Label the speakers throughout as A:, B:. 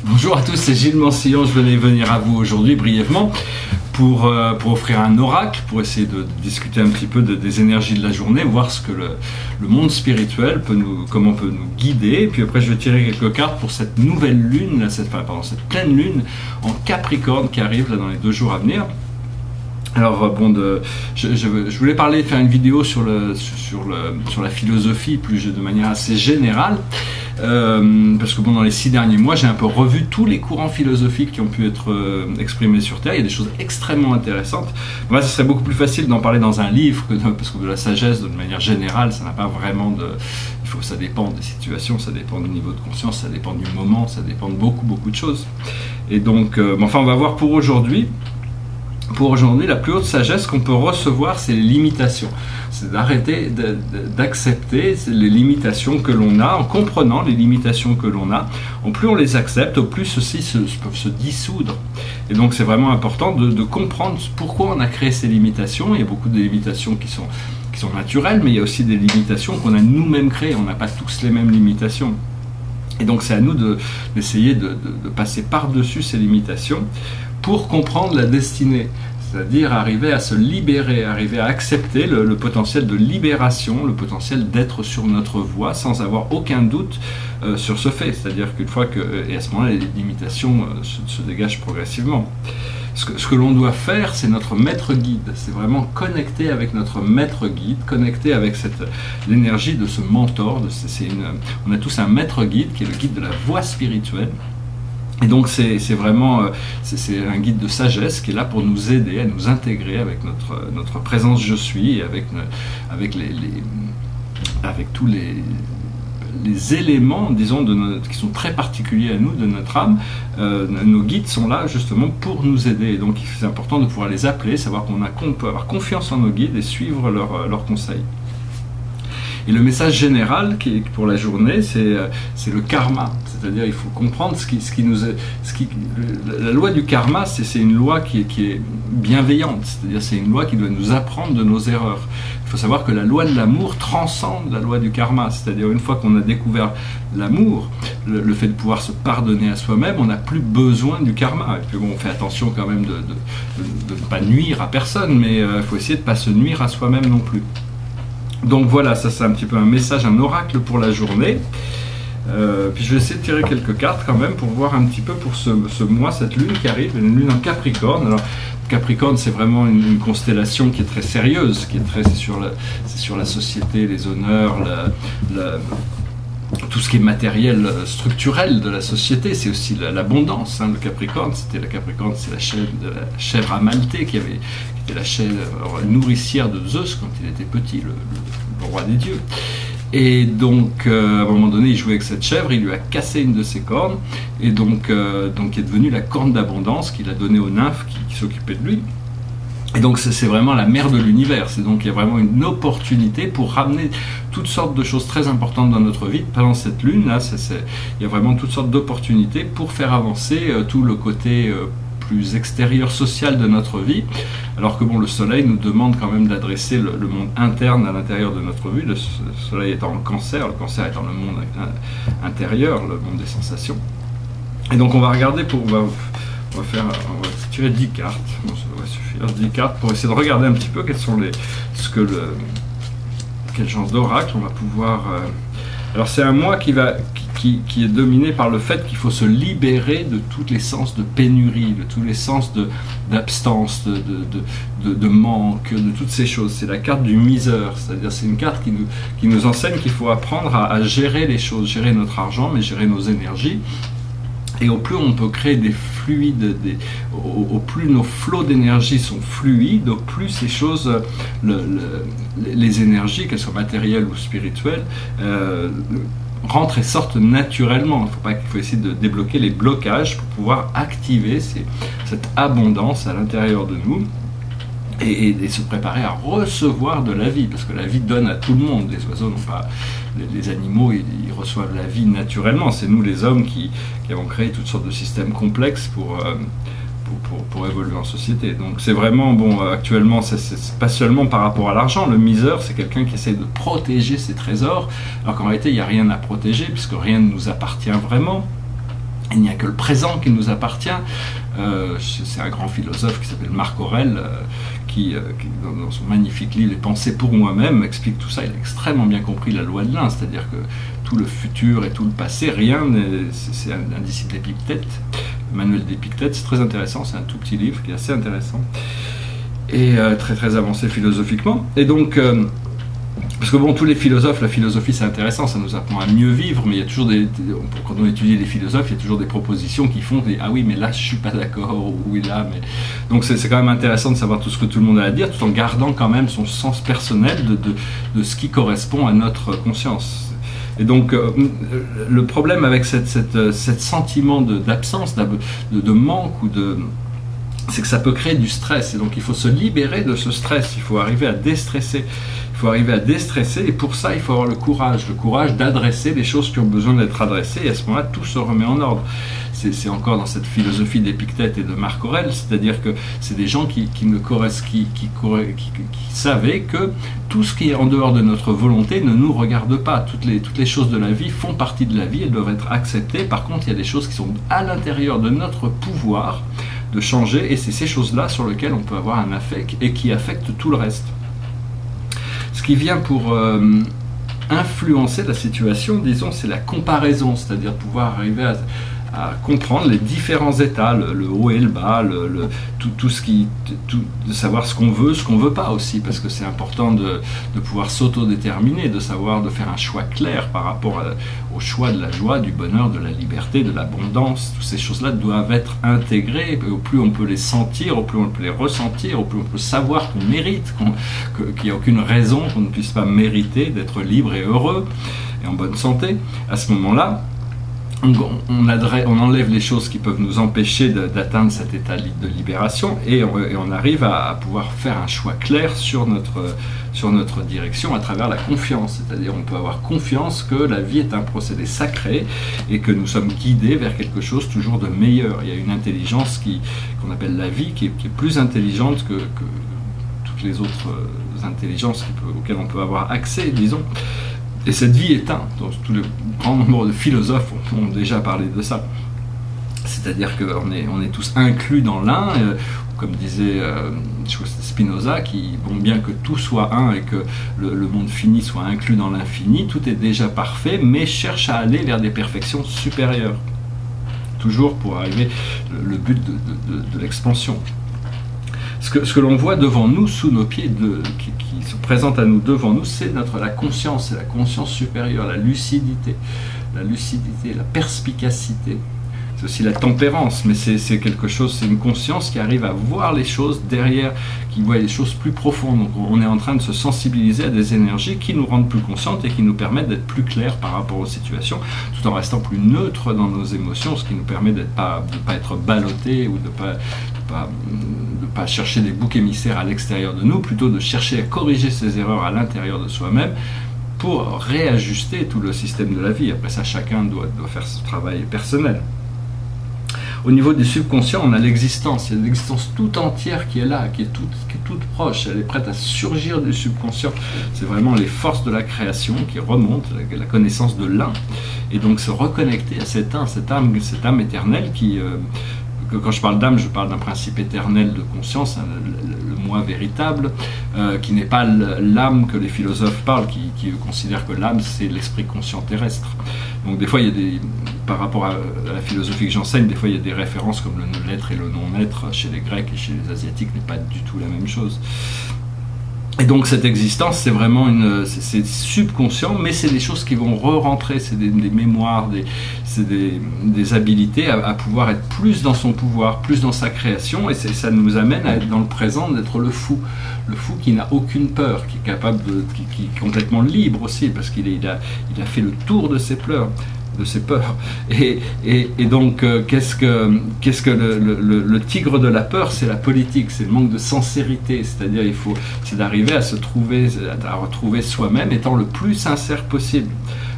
A: Bonjour à tous, c'est Gilles Mancillon. Je venais venir à vous aujourd'hui brièvement pour offrir un oracle, pour essayer de discuter un petit peu des énergies de la journée, voir ce que le monde spirituel comment peut nous guider. Et puis après, je vais tirer quelques cartes pour cette nouvelle lune, cette pleine lune en Capricorne qui arrive là, dans les 2 jours à venir. Alors je voulais faire une vidéo sur la philosophie de manière assez générale, parce que dans les 6 derniers mois j'ai un peu revu tous les courants philosophiques qui ont pu être exprimés sur Terre. Il y a des choses extrêmement intéressantes. Moi, ça serait beaucoup plus facile d'en parler dans un livre parce que de la sagesse de manière générale ça n'a pas vraiment ça dépend des situations, ça dépend du niveau de conscience, ça dépend du moment, ça dépend de beaucoup de choses. Et donc on va voir pour aujourd'hui. Pour aujourd'hui, la plus haute sagesse qu'on peut recevoir, c'est les limitations. C'est d'arrêter d'accepter les limitations que l'on a, en comprenant les limitations que l'on a. Au plus on les accepte, au plus ceux-ci peuvent se dissoudre. Et donc c'est vraiment important de comprendre pourquoi on a créé ces limitations. Il y a beaucoup de limitations qui sont naturelles, mais il y a aussi des limitations qu'on a nous-mêmes créées. On n'a pas tous les mêmes limitations. Et donc c'est à nous d'essayer de passer par-dessus ces limitations pour comprendre la destinée, c'est-à-dire arriver à se libérer, arriver à accepter le potentiel de libération, le potentiel d'être sur notre voie sans avoir aucun doute sur ce fait. C'est-à-dire qu'une fois et à ce moment-là, les limitations se dégagent progressivement. Ce que l'on doit faire, c'est notre maître guide. C'est vraiment connecter avec notre maître guide, connecter avec l'énergie de ce mentor. On a tous un maître guide qui est le guide de la voie spirituelle. Et donc c'est vraiment un guide de sagesse qui est là pour nous aider à nous intégrer avec notre présence je suis et avec tous les éléments, disons, qui sont très particuliers à nous, de notre âme. Nos guides sont là justement pour nous aider. Et donc c'est important de pouvoir les appeler, savoir qu'on peut avoir confiance en nos guides et suivre leurs conseils. Et le message général pour la journée, c'est le karma. C'est-à-dire il faut comprendre la loi du karma, c'est une loi qui est bienveillante. C'est-à-dire c'est une loi qui doit nous apprendre de nos erreurs. Il faut savoir que la loi de l'amour transcende la loi du karma. C'est-à-dire une fois qu'on a découvert l'amour, le fait de pouvoir se pardonner à soi-même, on n'a plus besoin du karma. Et puis on fait attention quand même de ne pas nuire à personne, mais il faut essayer de ne pas se nuire à soi-même non plus. Donc voilà, ça c'est un petit peu un message, un oracle pour la journée. Puis je vais essayer de tirer quelques cartes quand même pour voir un petit peu pour ce mois, cette lune qui arrive, une lune en Capricorne. Alors Capricorne, c'est vraiment une constellation qui est très sérieuse, c'est sur la société, les honneurs, tout ce qui est matériel, structurel de la société. C'est aussi l'abondance. Le Capricorne, c'est la chèvre amaltée qui était la chèvre nourricière de Zeus quand il était petit, le roi des dieux. Et donc, à un moment donné, il jouait avec cette chèvre, il lui a cassé une de ses cornes, et donc est devenue la corne d'abondance qu'il a donnée aux nymphes qui s'occupaient de lui. Et donc c'est vraiment la mère de l'univers. C'est donc il y a vraiment une opportunité pour ramener toutes sortes de choses très importantes dans notre vie. Pendant cette lune là, il y a vraiment toutes sortes d'opportunités pour faire avancer tout le côté plus extérieur social de notre vie. Alors que le soleil nous demande quand même d'adresser le monde interne à l'intérieur de notre vie. Le soleil étant le cancer étant le monde intérieur, le monde des sensations. Et donc on va regarder on va tirer 10 cartes, bon, ça va suffire, 10 cartes pour essayer de regarder un petit peu quels sont quel genre d'oracle on va pouvoir... Alors c'est un mois qui est dominé par le fait qu'il faut se libérer de tous les sens de pénurie, de tous les sens d'absence, de manque, de toutes ces choses. C'est la carte du miseur, c'est-à-dire c'est une carte qui nous enseigne qu'il faut apprendre à gérer les choses, gérer notre argent, mais gérer nos énergies. Et au plus on peut créer des fluides, au plus nos flots d'énergie sont fluides, au plus ces choses, les énergies, qu'elles soient matérielles ou spirituelles, rentrent et sortent naturellement. Il faut essayer de débloquer les blocages pour pouvoir activer cette abondance à l'intérieur de nous. Et se préparer à recevoir de la vie, parce que la vie donne à tout le monde. Les oiseaux n'ont pas, les animaux, ils reçoivent la vie naturellement. C'est nous les hommes qui avons créé toutes sortes de systèmes complexes pour évoluer en société. Donc c'est vraiment, actuellement, c'est pas seulement par rapport à l'argent. Le miseur, c'est quelqu'un qui essaie de protéger ses trésors, alors qu'en réalité, il n'y a rien à protéger, puisque rien ne nous appartient vraiment. Il n'y a que le présent qui nous appartient. C'est un grand philosophe qui s'appelle Marc Aurèle, qui dans son magnifique livre « Les pensées pour moi-même » explique tout ça. Il a extrêmement bien compris la loi de l'un, c'est-à-dire que tout le futur et tout le passé, rien, c'est un disciple d'Épictète, Manuel d'Épictète, c'est très intéressant, c'est un tout petit livre qui est assez intéressant et très très avancé philosophiquement. Et donc, parce que bon, tous les philosophes, la philosophie c'est intéressant, ça nous apprend à mieux vivre, mais il y a toujours quand on étudie les philosophes, il y a toujours des propositions qui font ah oui, mais là je suis pas d'accord, ou oui là, mais donc c'est quand même intéressant de savoir tout ce que tout le monde a à dire, tout en gardant quand même son sens personnel de ce qui correspond à notre conscience. Et donc, le problème avec cette sentiment d'absence, de manque, c'est que ça peut créer du stress. Et donc, il faut se libérer de ce stress. Il faut arriver à déstresser. Et pour ça, il faut avoir le courage d'adresser les choses qui ont besoin d'être adressées. Et à ce moment-là, tout se remet en ordre. C'est encore dans cette philosophie d'Épictète et de Marc Aurèle, c'est-à-dire que c'est des gens qui savaient que tout ce qui est en dehors de notre volonté ne nous regarde pas. Toutes les choses de la vie font partie de la vie, elles doivent être acceptées. Par contre, il y a des choses qui sont à l'intérieur de notre pouvoir de changer, et c'est ces choses-là sur lesquelles on peut avoir un affect et qui affectent tout le reste. Ce qui vient pour influencer la situation, disons, c'est la comparaison, c'est-à-dire pouvoir arriver à comprendre les différents états, le haut et le bas, de savoir ce qu'on veut pas aussi, parce que c'est important de pouvoir s'autodéterminer, de faire un choix clair par rapport au choix de la joie, du bonheur, de la liberté, de l'abondance. Toutes ces choses-là doivent être intégrées, et au plus on peut les sentir, au plus on peut les ressentir, au plus on peut savoir qu'on mérite, qu'il n'y a aucune raison qu'on ne puisse pas mériter d'être libre et heureux et en bonne santé. À ce moment-là, on enlève les choses qui peuvent nous empêcher d'atteindre cet état de libération, et on arrive à pouvoir faire un choix clair sur notre direction à travers la confiance. C'est-à-dire on peut avoir confiance que la vie est un procédé sacré et que nous sommes guidés vers quelque chose toujours de meilleur. Il y a une intelligence qu'on appelle la vie qui est plus intelligente que toutes les autres intelligences auxquelles on peut avoir accès, disons. Et cette vie est un. Donc, tout le grand nombre de philosophes ont déjà parlé de ça. C'est-à-dire qu'on est tous inclus dans l'un, comme disait Spinoza, bien que tout soit un et que le monde fini soit inclus dans l'infini, tout est déjà parfait, mais cherche à aller vers des perfections supérieures. Toujours pour arriver le but de l'expansion. Ce que l'on voit devant nous, sous nos pieds, qui se présente à nous devant nous, c'est la conscience, c'est la conscience supérieure, la lucidité, la perspicacité. C'est aussi la tempérance, mais c'est quelque chose, c'est une conscience qui arrive à voir les choses derrière, qui voit les choses plus profondes. Donc on est en train de se sensibiliser à des énergies qui nous rendent plus conscientes et qui nous permettent d'être plus clairs par rapport aux situations, tout en restant plus neutres dans nos émotions, ce qui nous permet de ne pas être ballottés ou de ne pas chercher des boucs émissaires à l'extérieur de nous, plutôt de chercher à corriger ces erreurs à l'intérieur de soi-même pour réajuster tout le système de la vie. Après ça, chacun doit faire ce travail personnel. Au niveau du subconscient, on a l'existence. Il y a l'existence tout entière qui est là, qui est toute proche. Elle est prête à surgir du subconscient. C'est vraiment les forces de la création qui remontent, la connaissance de l'un. Et donc se reconnecter à cette âme éternelle qui... Quand je parle d'âme, je parle d'un principe éternel de conscience, le moi véritable, qui n'est pas l'âme que les philosophes parlent, qui considèrent que l'âme, c'est l'esprit conscient terrestre. Donc des fois, par rapport à la philosophie que j'enseigne, des fois il y a des références comme le l'être et le non-être chez les Grecs et chez les Asiatiques n'est pas du tout la même chose. Et donc cette existence, c'est vraiment c'est subconscient, mais c'est des choses qui vont re-rentrer, c'est des mémoires, c'est des habilités à pouvoir être plus dans son pouvoir, plus dans sa création, et ça nous amène à être dans le présent, d'être le fou qui n'a aucune peur, qui est capable qui est complètement libre aussi, parce qu'il a fait le tour de ses peurs. Et donc qu'est-ce que le tigre de la peur? C'est la politique, c'est le manque de sincérité, c'est-à-dire c'est d'arriver à retrouver soi-même étant le plus sincère possible.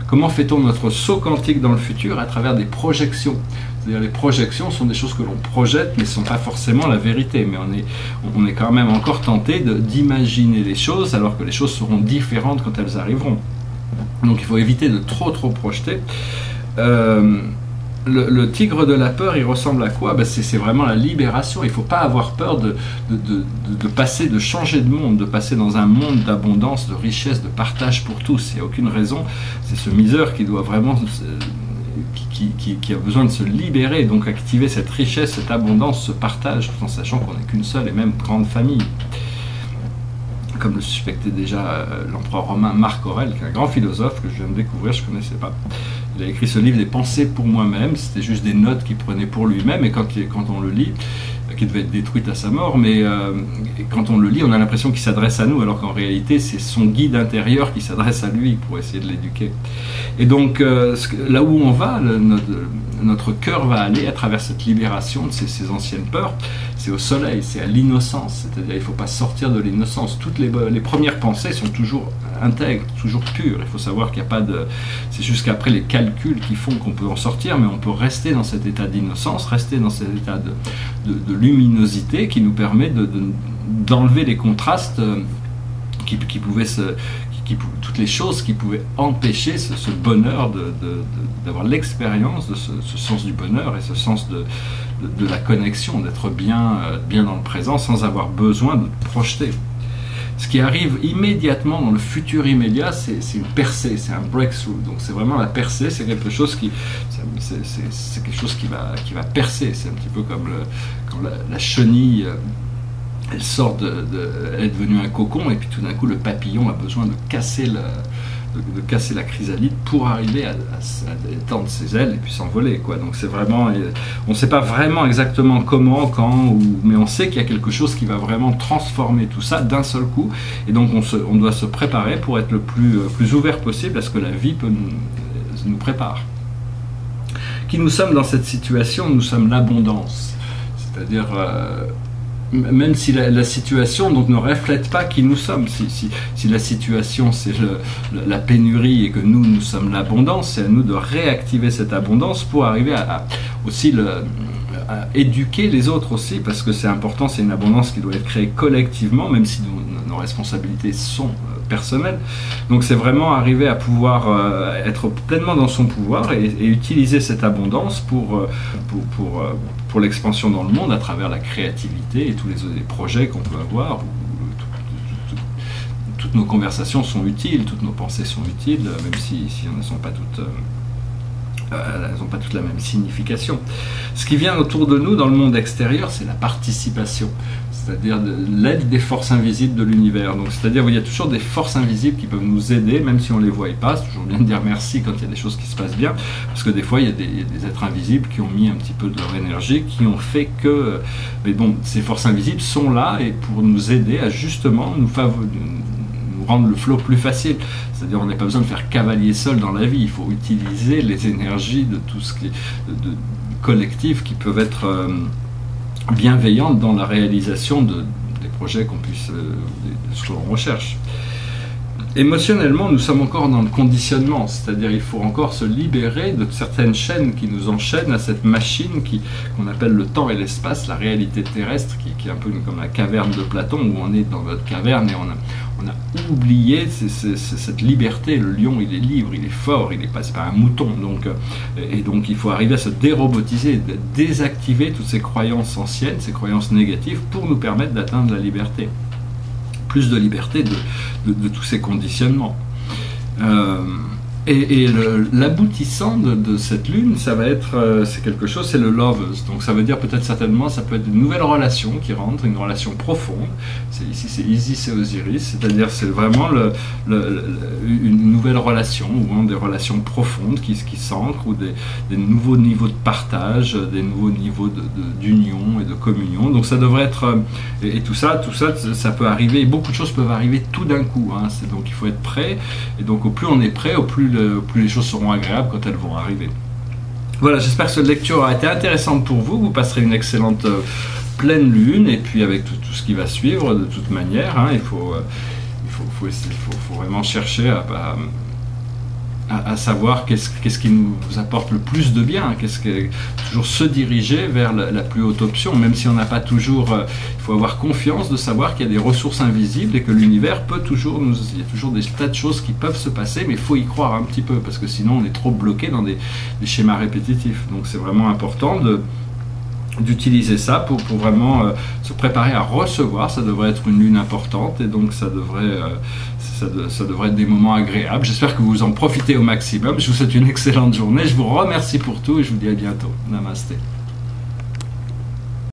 A: Comment fait-on notre saut quantique dans le futur? À travers des projections. C'est-à-dire les projections sont des choses que l'on projette, mais ne sont pas forcément la vérité. Mais on est quand même encore tenté d'imaginer les choses, alors que les choses seront différentes quand elles arriveront. Donc il faut éviter de trop projeter. le tigre de la peur, il ressemble à quoi? Ben c'est vraiment la libération. Il ne faut pas avoir peur de passer, de changer de monde, de passer dans un monde d'abondance, de richesse, de partage pour tous. Il n'y a aucune raison. C'est ce misère qui doit vraiment... Qui a besoin de se libérer, donc activer cette richesse, cette abondance, ce partage, tout en sachant qu'on n'est qu'une seule et même grande famille. Comme le suspectait déjà l'empereur romain Marc Aurèle, qui est un grand philosophe que je viens de découvrir, je ne connaissais pas. Il a écrit ce livre, Des pensées pour moi-même. C'était juste des notes qu'il prenait pour lui-même, et quand on le lit, qui devait être détruite à sa mort, mais quand on le lit, on a l'impression qu'il s'adresse à nous, alors qu'en réalité, c'est son guide intérieur qui s'adresse à lui pour essayer de l'éduquer. Et donc, là où on va, notre cœur va aller à travers cette libération de ces anciennes peurs, c'est au soleil, c'est à l'innocence. C'est-à-dire, il ne faut pas sortir de l'innocence. Toutes les premières pensées sont toujours intègres, toujours pures. Il faut savoir qu'il n'y a pas de... C'est jusqu'après les calculs qui font qu'on peut en sortir, mais on peut rester dans cet état d'innocence, rester dans cet état de luminosité qui nous permet d'enlever les contrastes qui pouvaient toutes les choses qui pouvaient empêcher ce bonheur d'avoir l'expérience de ce sens du bonheur et ce sens de la connexion, d'être bien dans le présent sans avoir besoin de projeter. Ce qui arrive immédiatement dans le futur immédiat, c'est une percée, c'est un breakthrough. Donc c'est vraiment la percée, c'est quelque chose qui va percer. C'est un petit peu comme quand la chenille, elle sort elle est devenue un cocon, et puis tout d'un coup le papillon a besoin de casser la chrysalide pour arriver à étendre ses ailes et puis s'envoler, quoi. Donc c'est vraiment, on ne sait pas vraiment exactement comment, quand, mais on sait qu'il y a quelque chose qui va vraiment transformer tout ça d'un seul coup, et donc on doit se préparer pour être le plus ouvert possible à ce que la vie nous prépare. Qui nous sommes dans cette situation, nous sommes l'abondance, c'est-à-dire même si la situation donc ne reflète pas qui nous sommes, si la situation c'est la pénurie et que nous sommes l'abondance, c'est à nous de réactiver cette abondance pour arriver à éduquer les autres aussi, parce que c'est important, c'est une abondance qui doit être créée collectivement, même si nos responsabilités sont personnelles. Donc c'est vraiment arriver à pouvoir être pleinement dans son pouvoir et utiliser cette abondance pour l'expansion dans le monde à travers la créativité et tous les projets qu'on peut avoir. Toutes nos conversations sont utiles, toutes nos pensées sont utiles, même si elles ne sont pas toutes... elles n'ont pas toutes la même signification. Ce qui vient autour de nous dans le monde extérieur, c'est la participation, c'est-à-dire l'aide des forces invisibles de l'univers. Donc, c'est-à-dire qu'il y a toujours des forces invisibles qui peuvent nous aider, même si on ne les voit pas. C'est toujours bien de dire merci quand il y a des choses qui se passent bien, parce que des fois, il y a des êtres invisibles qui ont mis un petit peu de leur énergie, qui ont fait que... Mais bon, ces forces invisibles sont là et pour nous aider à justement nous rendre le flow plus facile. C'est-à-dire on n'a pas besoin de faire cavalier seul dans la vie, il faut utiliser les énergies de tout ce qui est collectif qui peuvent être bienveillantes dans la réalisation des projets qu'on puisse, de ce que l'on recherche. Émotionnellement, nous sommes encore dans le conditionnement, c'est-à-dire il faut encore se libérer de certaines chaînes qui nous enchaînent à cette machine qu'on appelle le temps et l'espace, la réalité terrestre, qui est un peu comme la caverne de Platon, où on est dans notre caverne et on a oublié cette liberté. Le lion, il est libre, il est fort, il n'est pas un mouton. Donc il faut arriver à se dérobotiser, désactiver toutes ces croyances anciennes, ces croyances négatives, pour nous permettre d'atteindre la liberté. Plus de liberté de tous ces conditionnements. Et l'aboutissant de cette lune, ça va être, c'est quelque chose, c'est le lovers. Donc ça veut dire peut-être certainement, ça peut être une nouvelle relation qui rentre, une relation profonde. Ici c'est Isis et Osiris, c'est-à-dire c'est vraiment une nouvelle relation, ou des relations profondes qui s'ancrent, ou des nouveaux niveaux de partage, des nouveaux niveaux d'union et de communion. Donc ça devrait être, et tout ça ça peut arriver, et beaucoup de choses peuvent arriver tout d'un coup, hein. Donc il faut être prêt, et donc au plus on est prêt, au plus les choses seront agréables quand elles vont arriver. Voilà, j'espère que cette lecture a été intéressante pour vous. Vous passerez une excellente pleine lune, et puis avec tout ce qui va suivre, de toute manière, hein, il faut vraiment chercher à savoir qu'est-ce qui nous apporte le plus de bien, toujours se diriger vers la plus haute option, même si on n'a pas toujours, il faut avoir confiance de savoir qu'il y a des ressources invisibles et que l'univers peut toujours il y a toujours des tas de choses qui peuvent se passer, mais il faut y croire un petit peu, parce que sinon on est trop bloqué dans des schémas répétitifs. Donc c'est vraiment important d'utiliser ça pour vraiment se préparer à recevoir. Ça devrait être une lune importante et donc ça devrait être des moments agréables. J'espère que vous en profitez au maximum. Je vous souhaite une excellente journée. Je vous remercie pour tout et je vous dis à bientôt. Namasté.